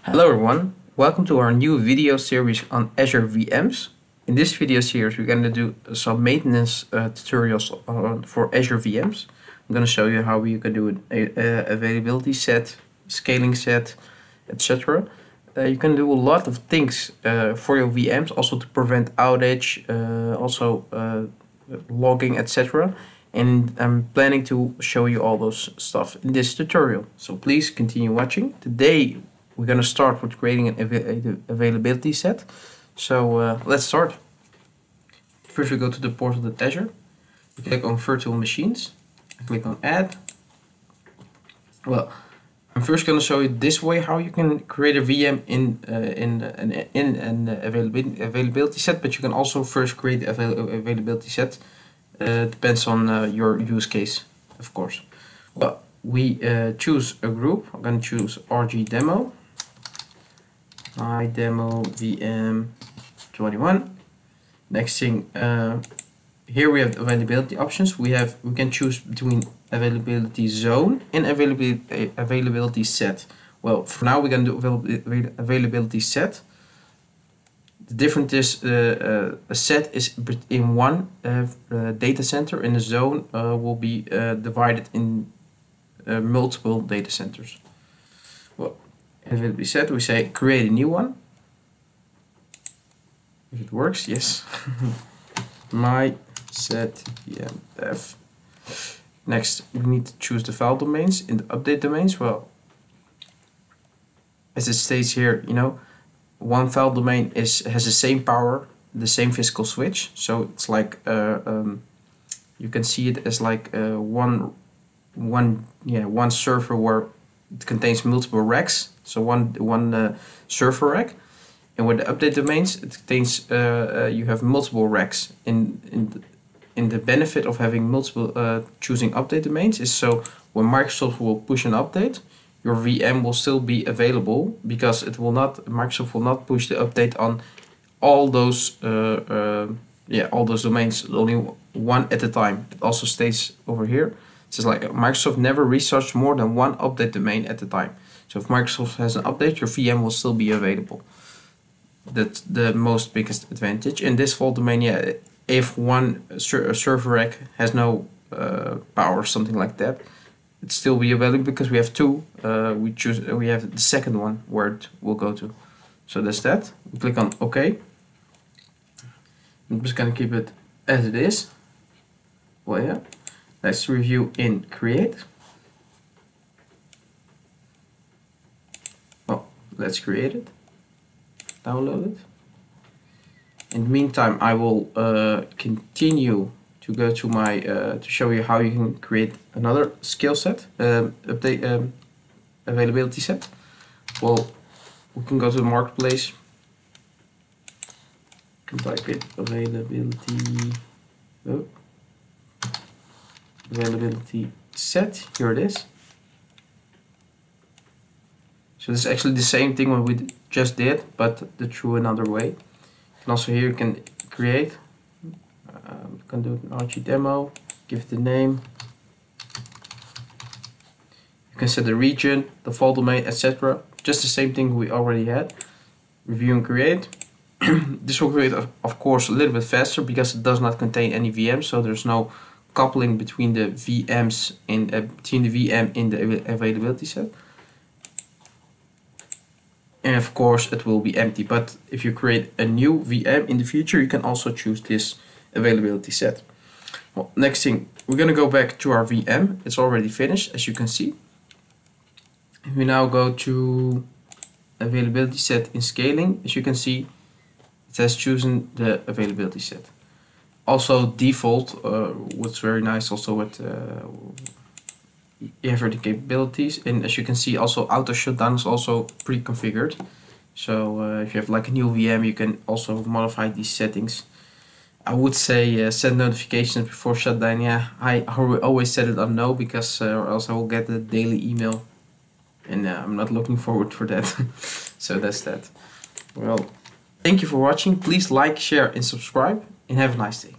Hello everyone, welcome to our new video series on Azure VMs. In this video series we're going to do some maintenance tutorials for Azure VMs. I'm going to show you how you can do an availability set, scaling set, etc. You can do a lot of things for your VMs, also to prevent outage, logging, etc. And I'm planning to show you all those stuff in this tutorial. So please continue watching. Today we're going to start with creating an availability set. So let's start. First we go to the portal at Azure. You click on virtual machines. I click on add. Well, I'm first going to show you this way how you can create a VM in an availability set, but you can also first create the availability set. Depends on your use case, of course. Well, we choose a group. I'm going to choose RG demo. My demo VM 21. Next thing, here we have availability options. We can choose between availability zone and availability set. Well, for now we're going to do availability set. The difference is a set is in one data center, and the zone will be divided in multiple data centers. Well, availability set, we say create a new one. If it works, yes. My set VMF. Next, we need to choose the file domains. In the update domains, well, as it states here, one file domain has the same power, the same physical switch. So it's like you can see it as like one server where it contains multiple racks. So one server rack, and with the update domains, it contains you have multiple racks. In the benefit of having multiple choosing update domains is so when Microsoft will push an update, your VM will still be available, because Microsoft will not push the update on all those domains, only one at a time. It also states over here, it says like Microsoft never restarts more than one update domain at a time. So if Microsoft has an update, your VM will still be available. That's the most biggest advantage. In this fault domain, if one server rack has no power or something like that, it still be available, because we have two. We have the second one where it will go to. So that's that. We click on OK. I'm just gonna keep it as it is. Well, yeah. Let's review in create. Well, let's create it. Download it. In the meantime, I will continue to go to my to show you how you can create another skill set, availability set. Well, we can go to the marketplace. You can type it availability set. Here it is. So this is actually the same thing what we just did, but through another way. And also here you can create. You can do an RG demo, give it the name. You can set the region, the file domain, etc. Just the same thing we already had. Review and create. This will create, of course, a little bit faster, because it does not contain any VMs, so there's no coupling between the VMs and between the VM in the availability set. And of course it will be empty, but if you create a new VM in the future, you can also choose this availability set. Well, next thing, we're going to go back to our VM. It's already finished, as you can see. We now go to availability set in scaling. As you can see, it has chosen the availability set. Also default, what's very nice also with everything capabilities, and as you can see, also auto shutdown is also pre-configured. So if you have like a new VM, you can also modify these settings. I would say set notifications before shutdown. Yeah, I always set it on no, because or else I will get a daily email, and I'm not looking forward for that. So that's that. Well, thank you for watching. Please like, share and subscribe, and have a nice day.